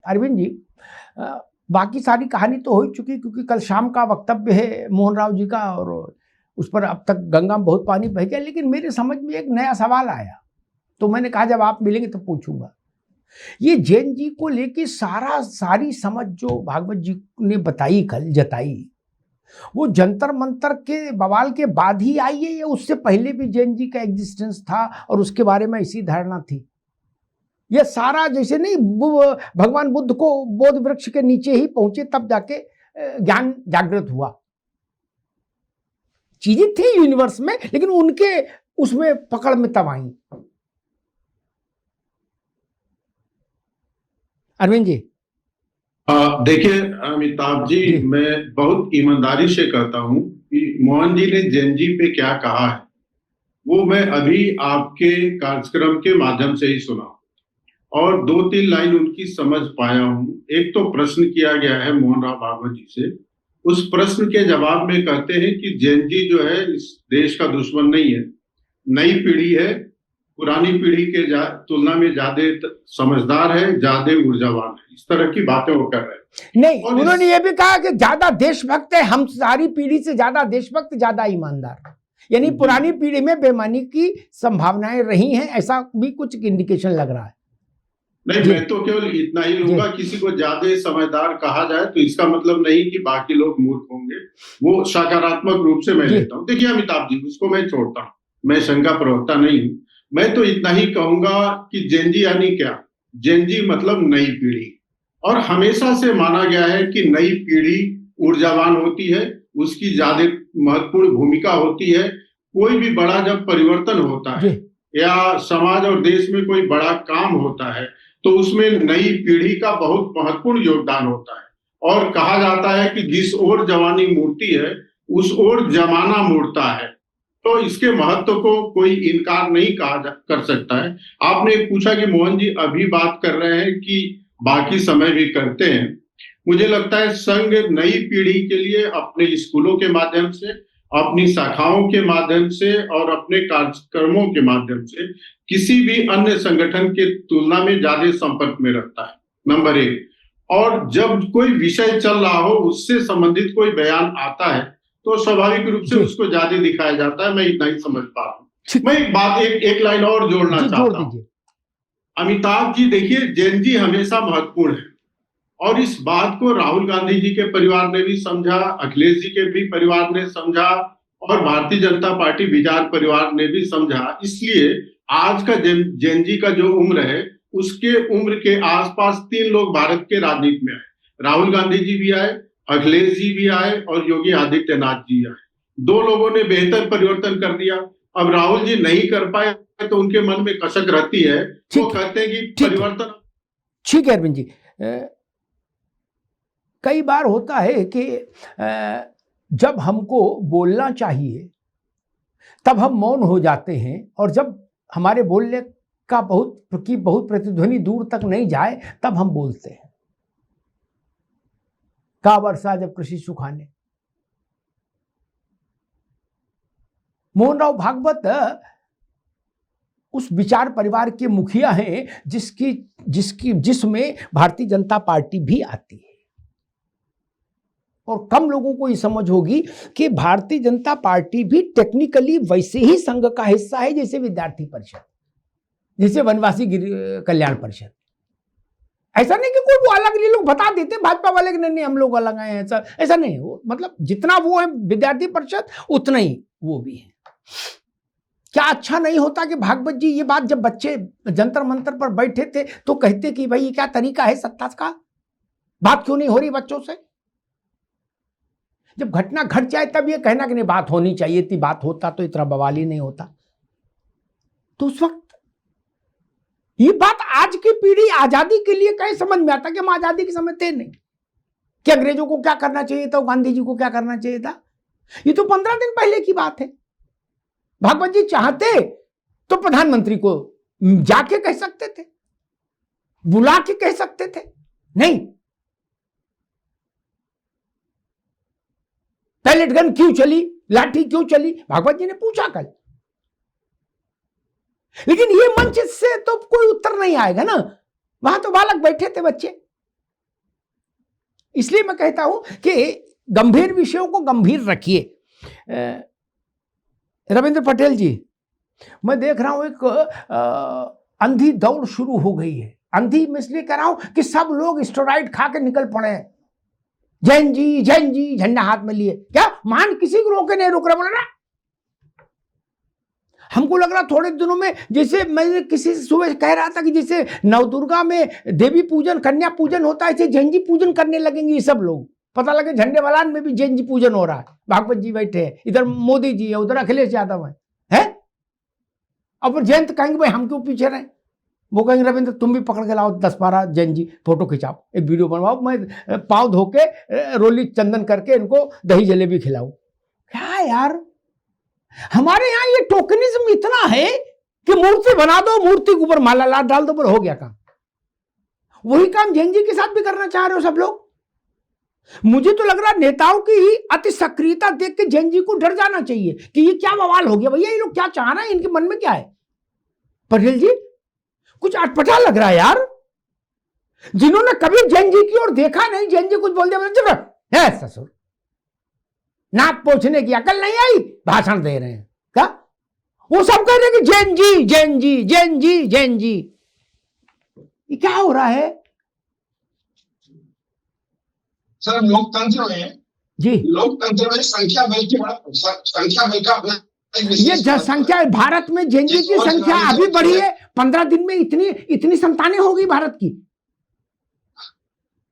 अरविंद जी, बाकी सारी कहानी तो हो ही चुकी, क्योंकि कल शाम का वक्तव्य है मोहन राव जी का और उस पर अब तक गंगा में बहुत पानी बह गया। लेकिन मेरे समझ में एक नया सवाल आया, तो मैंने कहा जब आप मिलेंगे तो पूछूंगा। ये जैन जी को लेके सारी समझ जो भागवत जी ने बताई, कल जताई, वो जंतर मंतर के बवाल के बाद ही आई है या उससे पहले भी जैन जी का एग्जिस्टेंस था और उसके बारे में इसी धारणा थी? यह सारा जैसे नहीं भगवान बुद्ध को बोध वृक्ष के नीचे ही पहुंचे तब जाके ज्ञान जागृत हुआ। चीजें थी यूनिवर्स में, लेकिन उनके उसमें पकड़ में तब आई। अरविंद जी देखिए अमिताभ जी, मैं बहुत ईमानदारी से कहता हूं कि मोहन जी ने जैन जी पे क्या कहा है वो मैं अभी आपके कार्यक्रम के माध्यम से ही सुना और 2-3 लाइन उनकी समझ पाया हूं। एक तो प्रश्न किया गया है मोहन राव भागवत जी से, उस प्रश्न के जवाब में कहते हैं कि जैन जी जो है इस देश का दुश्मन नहीं है, नई पीढ़ी है, पुरानी पीढ़ी के तुलना में ज्यादा समझदार है, ज्यादा ऊर्जावान है। इस तरह की बातें वो कर रहे हैं। नहीं, उन्होंने ये भी कहा कि ज्यादा देशभक्त है, हम सारी पीढ़ी से ज्यादा देशभक्त, ज्यादा ईमानदार, यानी पुरानी पीढ़ी में बेईमानी की संभावनाएं रही हैं, ऐसा भी कुछ इंडिकेशन लग रहा है। नहीं, मैं तो केवल इतना ही लूंगा, किसी को ज्यादा समझदार कहा जाए तो इसका मतलब नहीं कि बाकी लोग मूर्ख होंगे, वो सकारात्मक रूप से मैं लेता हूँ। देखिए अमिताभ जी, उसको मैं छोड़ता हूँ, मैं शंका प्रवक्ता नहीं हूँ। मैं तो इतना ही कहूंगा कि जैन जी यानी क्या? जैन जी मतलब नई पीढ़ी, और हमेशा से माना गया है कि नई पीढ़ी ऊर्जावान होती है, उसकी ज्यादा महत्वपूर्ण भूमिका होती है। कोई भी बड़ा जब परिवर्तन होता है या समाज और देश में कोई बड़ा काम होता है तो उसमें नई पीढ़ी का बहुत महत्वपूर्ण योगदान होता है। और कहा जाता है कि जिस ओर जवानी मुड़ती है उस ओर जमाना मुड़ता है, तो इसके महत्व को कोई इनकार नहीं कर सकता है। आपने पूछा कि मोहन जी अभी बात कर रहे हैं कि बाकी समय भी करते हैं। मुझे लगता है संघ नई पीढ़ी के लिए अपने स्कूलों के माध्यम से, अपनी शाखाओं के माध्यम से और अपने कार्यक्रमों के माध्यम से किसी भी अन्य संगठन के तुलना में ज्यादा संपर्क में रखता है, नंबर 1। और जब कोई विषय चल रहा हो, उससे संबंधित कोई बयान आता है तो स्वाभाविक रूप से उसको ज्यादा दिखाया जाता है। मैं इतना ही समझ पा रहा हूँ। मैं एक बात एक लाइन और जोड़ना चाहता हूँ। अमिताभ जी देखिए, जैन जी हमेशा महत्वपूर्ण है और इस बात को राहुल गांधी जी के परिवार ने भी समझा, अखिलेश जी के भी परिवार ने समझा और भारतीय जनता पार्टी विचार परिवार ने भी समझा। इसलिए आज का जैन जी का जो उम्र है, उसके उम्र के आसपास 3 लोग भारत के राजनीति में आए। राहुल गांधी जी भी आए, अखिलेश जी भी आए और योगी आदित्यनाथ जी आए। 2 लोगों ने बेहतर परिवर्तन कर दिया। अब राहुल जी नहीं कर पाए तो उनके मन में कसक रहती है, वो कहते हैं कि परिवर्तन। ठीक है अरविंद जी, कई बार होता है कि जब हमको बोलना चाहिए तब हम मौन हो जाते हैं, और जब हमारे बोलने का बहुत प्रतिध्वनि दूर तक नहीं जाए तब हम बोलते हैं। का वर्षा जब कृषि सुखाने। मोहन राव भागवत उस विचार परिवार के मुखिया हैं जिसमें भारतीय जनता पार्टी भी आती है, और कम लोगों को ये समझ होगी कि भारतीय जनता पार्टी भी टेक्निकली वैसे ही संघ का हिस्सा है जैसे विद्यार्थी परिषद, जैसे वनवासी कल्याण परिषद। ऐसा नहीं कि कोई वो अलग, ये लोग बता देते भाजपा वाले कि नहीं हम लोग अलग आए हैं, ऐसा नहीं। वो मतलब जितना वो है विद्यार्थी परिषद उतना ही वो भी है। क्या अच्छा नहीं होता कि भागवत जी ये बात जब बच्चे जंतर मंतर पर बैठे थे तो कहते कि भाई ये क्या तरीका है सत्ता का, बात क्यों नहीं हो रही बच्चों से? जब घटना घट जाए तब ये कहना कि नहीं बात होनी चाहिए थी, बात होता तो इतना बवाल ही नहीं होता। तो उस वक्त ये बात आज की पीढ़ी आजादी के लिए कहीं समझ में आता कि हम आजादी की समझते नहीं कि अंग्रेजों को क्या करना चाहिए था, गांधी जी को क्या करना चाहिए था। ये तो 15 दिन पहले की बात है। भागवत जी चाहते तो प्रधानमंत्री को जाके कह सकते थे, बुला के कह सकते थे, नहीं। पैलेट गन क्यों चली, लाठी क्यों चली, भागवत जी ने पूछा कल। लेकिन ये मंच से तो कोई उत्तर नहीं आएगा ना। वहां तो बालक बैठे थे, बच्चे इसलिए मैं कहता हूं कि गंभीर विषयों को गंभीर रखिए। रविंद्र पटेल जी, मैं देख रहा हूं एक अंधी दौड़ शुरू हो गई है। अंधी मैं इसलिए कह रहा हूं कि सब लोग स्टेरॉइड खा के निकल पड़े हैं। जैन जी झंडा हाथ में लिए, क्या मान किसी को रोके नहीं, रुक रहा, बोला ना। हमको लग रहा थोड़े दिनों में, जैसे मैं किसी से सुबह कह रहा था कि जैसे नवदुर्गा में देवी पूजन, कन्या पूजन होता है, ऐसे जैन जी पूजन करने लगेंगे ये सब लोग। पता लगे झंडे वालान में भी जैन जी पूजन हो रहा है। भागवत जी बैठे हैं, इधर मोदी जी है, उधर अखिलेश यादव है? अब जयंत कहेंगे भाई हम क्यों पीछे रहे? वो कहेंगे रविंद्र तुम भी पकड़ के लाओ 10-12 जैन जी, फोटो खिंचाओ, एक वीडियो बनवाओ, मैं पाँव धो के रोली चंदन करके इनको दही जलेबी खिलाऊं। क्या यार, हमारे यहाँ ये टोकनिज्म इतना है कि मूर्ति बना दो, मूर्ति के ऊपर माला डाल दो, पर हो गया काम। वही काम जैन जी के साथ भी करना चाह रहे हो सब लोग। मुझे तो लग रहा नेताओं की अति सक्रियता देख के जैन जी को डर जाना चाहिए कि ये क्या बवाल हो गया भैया, ये लोग क्या चाह रहे हैं, इनके मन में क्या है। पटेल जी कुछ अटपटा लग रहा है यार। जिन्होंने कभी जैन जी की ओर देखा नहीं, जैन जी कुछ बोल दिया है, ससुर नाक पोछने की अकल नहीं आई, भाषण दे रहे हैं क्या? वो सब कह रहे हैं कि जैन जी जैन जी जैन जी जैन जी। ये क्या हो रहा है सर? लोकतंत्र में जी, लोकतंत्र में संख्या बल का अपना ये जनसंख्या भारत में जैन जी की संख्या अभी बढ़ी है। 15 दिन में इतनी संतानें हो गई भारत की।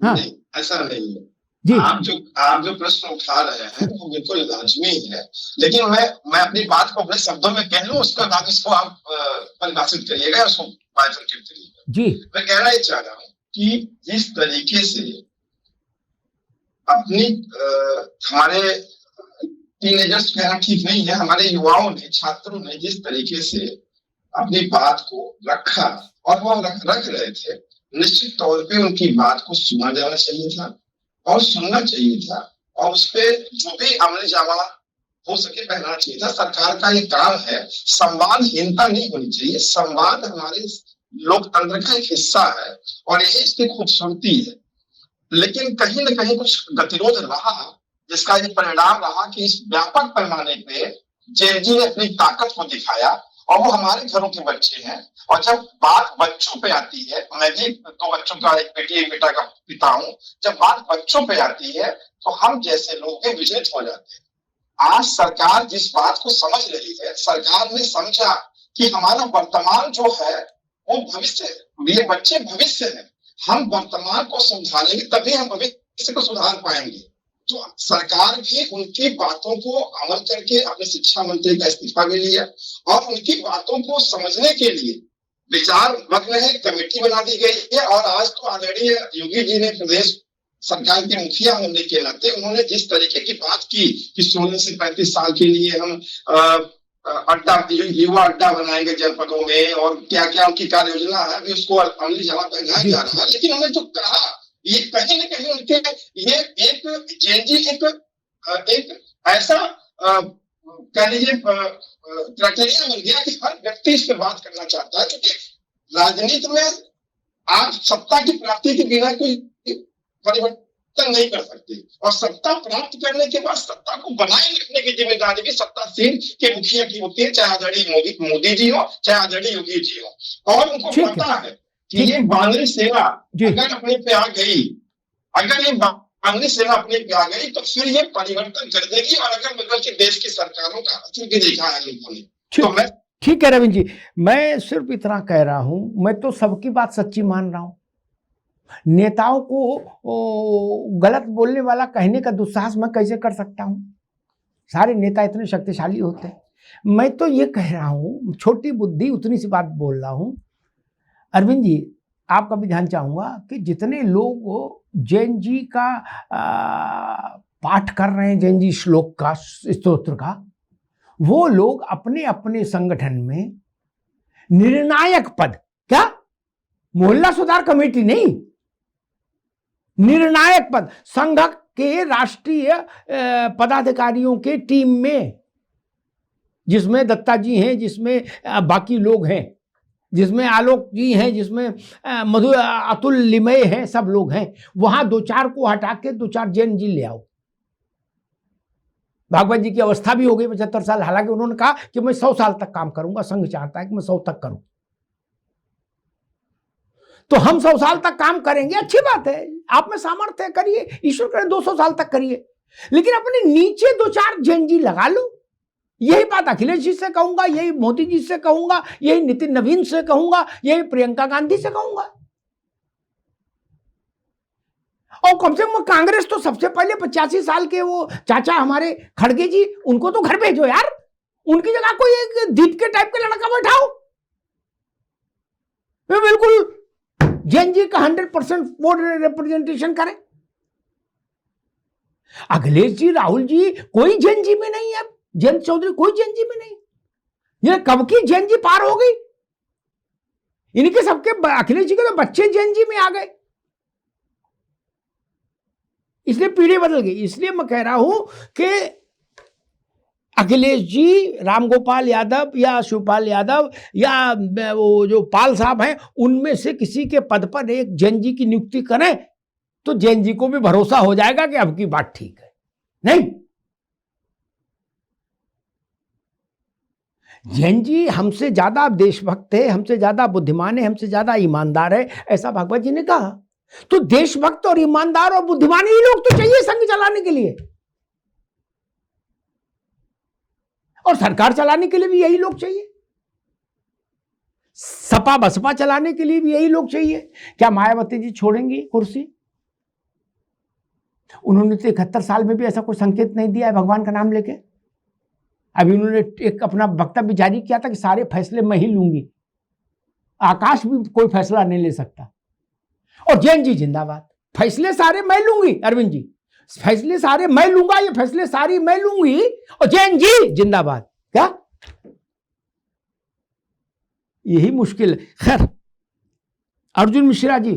हाँ, ऐसा नहीं है जी। आप जो प्रश्न उठा रहे हैं वो बिल्कुल लाजमी है, लेकिन मैं अपनी बात को अपने शब्दों में कह लूं, उसके बाद इसको आप परिभाषित करिएगा, उसको बाइफरकेट करिएगा। जी, मैं कहना ये चाह रहा हूँ कि जिस तरीके से अपनी हमारे टीनेजर्स कहना ठीक नहीं है, हमारे युवाओं ने, छात्रों ने जिस तरीके से अपनी बात को रखा और वो रख रहे थे, निश्चित तौर पे उनकी बात को सुना जाना चाहिए था और सुनना चाहिए था, और उस पर जो भी अमल जामा हो सके पहनना चाहिए था। सरकार का ये काम है, संवादहीनता नहीं होनी चाहिए। संवाद हमारे लोकतंत्र का एक हिस्सा है और यही इसकी खूबसूरती है। लेकिन कहीं न कहीं कुछ गतिरोध रहा, जिसका ये परिणाम रहा कि इस व्यापक पैमाने पे जैन जी ने अपनी ताकत को दिखाया, और वो हमारे घरों के बच्चे हैं। और जब बात बच्चों पे आती है, मैं भी 2 बच्चों का, एक बेटी एक बेटा का पिता हूं, जब बात बच्चों पे आती है तो हम जैसे लोग भी विचलित हो जाते हैं। आज सरकार जिस बात को समझ रही है, सरकार ने समझा कि हमारा वर्तमान जो है वो भविष्य है, ये बच्चे भविष्य है। हम वर्तमान को सुधारेंगे तभी हम भविष्य को सुधार पाएंगे। तो सरकार भी उनकी बातों को अमल करके अपने शिक्षा मंत्री का इस्तीफा भी लिया और उनकी बातों को समझने के लिए विचार मग्न है, कमेटी बना दी गई है। और आज तो आदरणीय योगी जी ने प्रदेश सरकार के मुखिया होने के नाते उन्होंने जिस तरीके की बात की कि 16 से 35 साल के लिए हम अड्डा, युवा अड्डा बनाएंगे जनपदों में, और क्या क्या उनकी कार्य योजना है अभी उसको अमली जामा पहनाया जा रहा है। लेकिन उन्होंने जो कहा, ये कहीं न कहीं उनके ये एक जैन जी एक ऐसा कह लीजिए क्राइटेरिया बन गया कि हर व्यक्ति इस पर बात करना चाहता है, क्योंकि राजनीति में आप सत्ता की प्राप्ति के बिना कोई परिवर्तन नहीं कर सकते, और सत्ता प्राप्त करने के बाद सत्ता को बनाए रखने की जिम्मेदारी भी सत्तासीन के मुखिया की होती है, चाहे आदरणीय मोदी जी हो चाहे आदरणीय योगी जी हो। और उनको पता है कि ये बानरी सेना अगर अपने पे आ गई, अगर ये बानरी सेना अपने पे आ गई तो फिर ये परिवर्तन कर देगी, और अगर बगल के देश की सरकारों का असर भी देखा है लोगों ने। तो मैं ठीक है रविंद्र जी, मैं सिर्फ इतना कह रहा हूं, मैं तो सबकी बात सच्ची मान रहा हूं। नेताओं को गलत बोलने वाला कहने का दुस्साहस मैं कैसे कर सकता हूं? सारे नेता इतने शक्तिशाली होते हैं। मैं तो ये कह रहा हूं, छोटी बुद्धि उतनी सी बात बोल रहा हूं। अरविंद जी, आपका भी ध्यान चाहूंगा कि जितने लोग जैन जी का पाठ कर रहे हैं, जैन जी श्लोक का, स्तोत्र का, वो लोग अपने अपने संगठन में निर्णायक पद, क्या मोहल्ला सुधार कमेटी नहीं, निर्णायक पद, संघ के राष्ट्रीय पदाधिकारियों के टीम में, जिसमें दत्ता जी हैं, जिसमें बाकी लोग हैं, जिसमें आलोक जी हैं, जिसमें मधु अतुल लिमय हैं, सब लोग हैं, वहां 2-4 को हटा के 2-4 जैन जी ले आओ। भागवत जी की अवस्था भी हो गई 75 साल, हालांकि उन्होंने कहा कि मैं 100 साल तक काम करूंगा, संघ चाहता है कि मैं 100 तक करूं। तो हम 100 साल तक काम करेंगे, अच्छी बात है, आप में सामर्थ्य है, करिए, ईश्वर करे 200 साल तक करिए, लेकिन अपने नीचे 2-4 जैन जी लगा लो। यही बात अखिलेश जी से कहूंगा, यही मोदी जी से कहूंगा, यही नितिन नवीन से कहूंगा, यही प्रियंका गांधी से कहूंगा। और कम से कम कांग्रेस तो सबसे पहले 85 साल के वो चाचा हमारे खड़गे जी, उनको तो घर भेजो यार, उनकी जगह कोई एक दीप के टाइप का लड़का बैठाओ, वे बिल्कुल जैन जी का 100% वोट रिप्रेजेंटेशन करें। अखिलेश जी, राहुल जी कोई जैन जी में नहीं है, जयंत चौधरी कोई जैन जी में नहीं, ये कब की जैन जी पार हो गई, इनके सबके अखिलेश जी के तो बच्चे जैन जी में आ गए, इसलिए पीढ़ी बदल गई। इसलिए मैं कह रहा हूं कि अखिलेश जी, रामगोपाल यादव या शिवपाल यादव या वो जो पाल साहब हैं, उनमें से किसी के पद पर एक जैन जी की नियुक्ति करें तो जैन जी को भी भरोसा हो जाएगा कि अब की बात ठीक है। नहीं, जैन जी हमसे ज्यादा देशभक्त है, हमसे ज्यादा बुद्धिमान है, हमसे ज्यादा ईमानदार है, ऐसा भागवत जी ने कहा। तो देशभक्त और ईमानदार और बुद्धिमान ही लोग तो चाहिए संघ चलाने के लिए, और सरकार चलाने के लिए भी यही लोग चाहिए, सपा बसपा चलाने के लिए भी यही लोग चाहिए। क्या मायावती जी छोड़ेंगी कुर्सी? उन्होंने तो 71 साल में भी ऐसा कोई संकेत नहीं दिया है भगवान का नाम लेके। अभी उन्होंने एक अपना वक्तव्य जारी किया था कि सारे फैसले मैं ही लूंगी, आकाश भी कोई फैसला नहीं ले सकता। और जैन जी जिंदाबाद, फैसले सारे मैं लूंगी, अरविंद जी फैसले सारे मैं लूंगा, ये फैसले सारी मैं लूंगी, और जैन जी जिंदाबाद। क्या यही मुश्किल है। खैर, अर्जुन मिश्रा जी,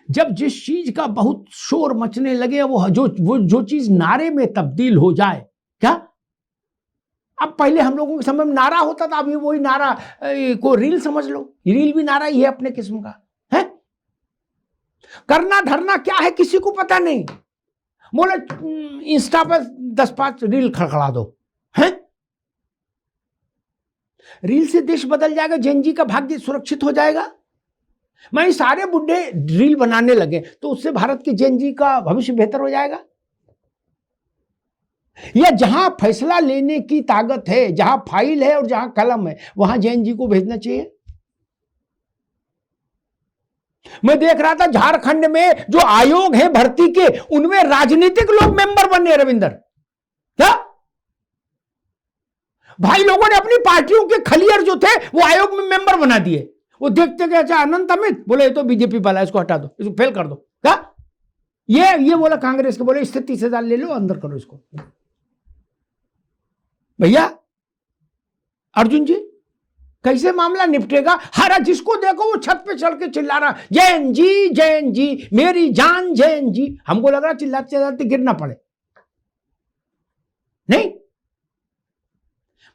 जब जिस चीज का बहुत शोर मचने लगे, वो जो चीज नारे में तब्दील हो जाए, क्या अब पहले हम लोगों के समय में नारा होता था, अभी वही नारा को रील समझ लो, रील भी नारा ही है अपने किस्म का है। करना धरना क्या है किसी को पता नहीं, बोले इंस्टा पर 10-5 रील खड़खड़ा दो है, रील से देश बदल जाएगा, जैन जी का भाग्य सुरक्षित हो जाएगा। मैं सारे बुढ़े रील बनाने लगे तो उससे भारत के जैन जी का भविष्य बेहतर हो जाएगा। या जहां फैसला लेने की ताकत है, जहां फाइल है और जहां कलम है, वहां जैन जी को भेजना चाहिए। मैं देख रहा था झारखंड में जो आयोग है भर्ती के, उनमें राजनीतिक लोग मेंबर बने। रविंदर, क्या भाई लोगों ने अपनी पार्टियों के खलियर जो थे वो आयोग में मेंबर बना दिए। वो देखते कि अच्छा अनंत अमित, बोले ये तो बीजेपी वाला, इसको हटा दो, इसको फेल कर दो। क्या ये बोला कांग्रेस के, बोले इससे 30,000 ले लो, अंदर करो इसको। भैया अर्जुन जी, कैसे मामला निपटेगा? हर जिसको देखो वो छत पे चढ़ के चिल्ला रहा, जैन जी जैन जी, मेरी जान जैन जी। हमको लग रहा चिल्लाते चिल्लाते गिरना पड़े। नहीं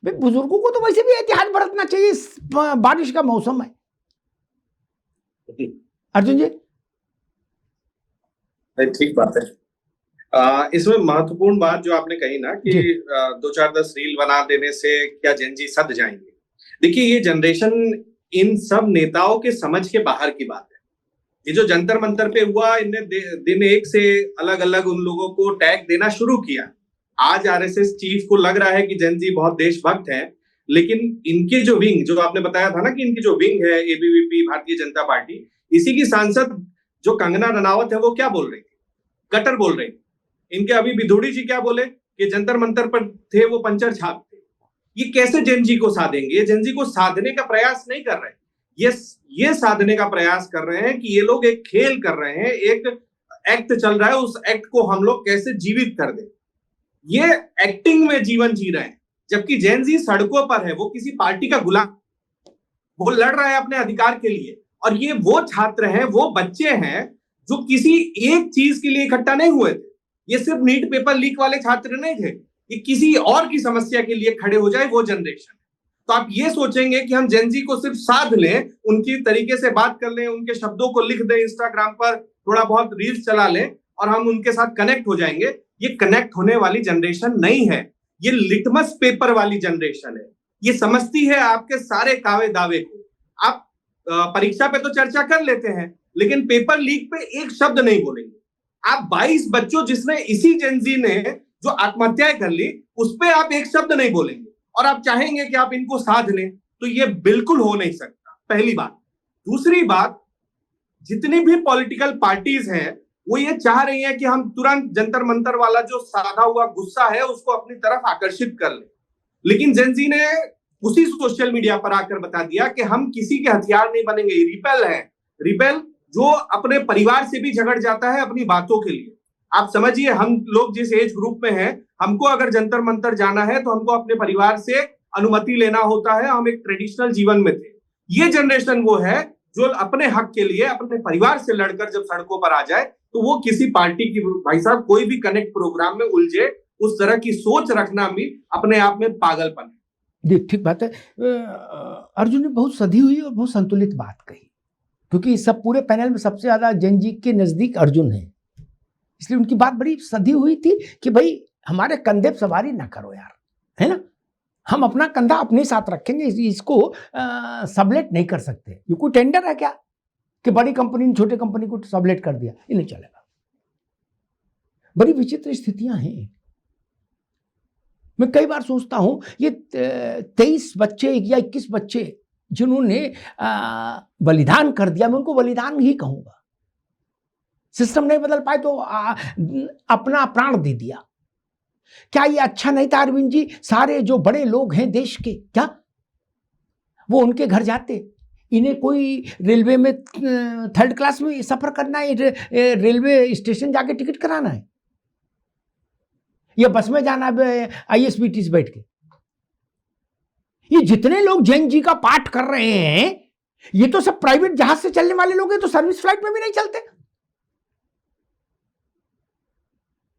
भाई, बुजुर्गों को तो वैसे भी एहतियात बरतना चाहिए, बारिश का मौसम है। अर्जुन जी, ठीक बात है। इसमें महत्वपूर्ण बात जो आपने कही ना कि 2-4-10 रील बना देने से क्या जैन जी सद जाएंगे। देखिए, ये जनरेशन इन सब नेताओं के समझ के बाहर की बात है। ये जो जंतर मंतर पे हुआ, इनने दिन एक से अलग अलग उन लोगों को टैग देना शुरू किया। आज आरएसएस चीफ को लग रहा है कि जैन जी बहुत देशभक्त हैं, लेकिन इनके जो विंग, जो आपने बताया था ना कि इनकी जो विंग है एबीवीपी भारतीय जनता पार्टी, इसी की सांसद जो कंगना रनावत है, वो क्या बोल रही थी? कट्टर बोल रही। इनके अभी बिधुड़ी जी क्या बोले कि जंतर मंतर पर थे वो पंचर छाप थे। ये कैसे जैन जी को साधेंगे? ये जैन जी को साधने का प्रयास नहीं कर रहे, ये साधने का प्रयास कर रहे हैं कि ये लोग एक खेल कर रहे हैं, एक एक्ट चल रहा है, उस एक्ट को हम लोग कैसे जीवित कर दें। ये एक्टिंग में जीवन जी रहे हैं, जबकि जैन जी सड़कों पर है, वो किसी पार्टी का गुलाम, वो लड़ रहा है अपने अधिकार के लिए। और ये वो छात्र हैं, वो बच्चे हैं जो किसी एक चीज के लिए इकट्ठा नहीं हुए थे। ये सिर्फ नीट पेपर लीक वाले छात्र नहीं थे, ये किसी और की समस्या के लिए खड़े हो जाए वो जनरेशन। तो आप ये सोचेंगे कि हम जेनजी को सिर्फ साध लें, उनकी तरीके से बात कर लें, उनके शब्दों को लिख दें इंस्टाग्राम पर, थोड़ा बहुत रील्स चला लें और हम उनके साथ कनेक्ट हो जाएंगे। ये कनेक्ट होने वाली जनरेशन नहीं है, ये लिटमस पेपर वाली जनरेशन है। ये समझती है आपके सारे कावे दावे को। आप परीक्षा पे तो चर्चा कर लेते हैं, लेकिन पेपर लीक पे एक शब्द नहीं बोलेंगे। आप 22 बच्चों जिसने इसी जेनजी ने जो आत्महत्याएं कर ली, उस पे आप एक शब्द नहीं बोलेंगे और आप चाहेंगे कि आप इनको साध लें, तो ये बिल्कुल हो नहीं सकता, पहली बात। दूसरी बात, जितनी भी पॉलिटिकल पार्टीज हैं वो ये चाह रही हैं कि हम तुरंत जंतर मंतर वाला जो साधा हुआ गुस्सा है उसको अपनी तरफ आकर्षित कर लें, लेकिन जेनजी ने उसी सोशल मीडिया पर आकर बता दिया कि हम किसी के हथियार नहीं बनेंगे। रिपेल है, रिपेल जो अपने परिवार से भी झगड़ जाता है अपनी बातों के लिए। आप समझिए, हम लोग जिस एज ग्रुप में हैं, हमको अगर जंतर मंतर जाना है तो हमको अपने परिवार से अनुमति लेना होता है। हम एक ट्रेडिशनल जीवन में थे। ये जनरेशन वो है जो अपने हक के लिए अपने परिवार से लड़कर जब सड़कों पर आ जाए तो वो किसी पार्टी की, भाई साहब, कोई भी कनेक्ट प्रोग्राम में उलझे, उस तरह की सोच रखना भी अपने आप में पागलपन है। जी, ठीक बात है। अर्जुन ने बहुत सधी हुई और बहुत संतुलित बात कही, क्योंकि इस सब पूरे पैनल में सबसे ज्यादा जेनजी के नजदीक अर्जुन है, इसलिए उनकी बात बड़ी सधी हुई थी कि भाई हमारे कंधे पर सवारी ना करो यार, है ना। हम अपना कंधा अपने साथ रखेंगे, इसको सबलेट नहीं कर सकते। ये कोई टेंडर है क्या कि बड़ी कंपनी ने छोटे कंपनी को सबलेट कर दिया? ये नहीं चलेगा। बड़ी विचित्र स्थितियां हैं। मैं कई बार सोचता हूं ये 23 बच्चे या 21 बच्चे जिन्होंने बलिदान कर दिया, मैं उनको बलिदान ही कहूंगा। सिस्टम नहीं बदल पाए तो अपना प्राण दे दिया। क्या ये अच्छा नहीं था अरविंद जी? सारे जो बड़े लोग हैं देश के, क्या वो उनके घर जाते? इन्हें कोई रेलवे में 3rd क्लास में सफर करना है, रेलवे स्टेशन जाके टिकट कराना है, या बस में जाना है ISBT से बैठ के? ये जितने लोग जेनजी का पाठ कर रहे हैं, ये तो सब प्राइवेट जहाज से चलने वाले लोग हैं, तो सर्विस फ्लाइट में भी नहीं चलते।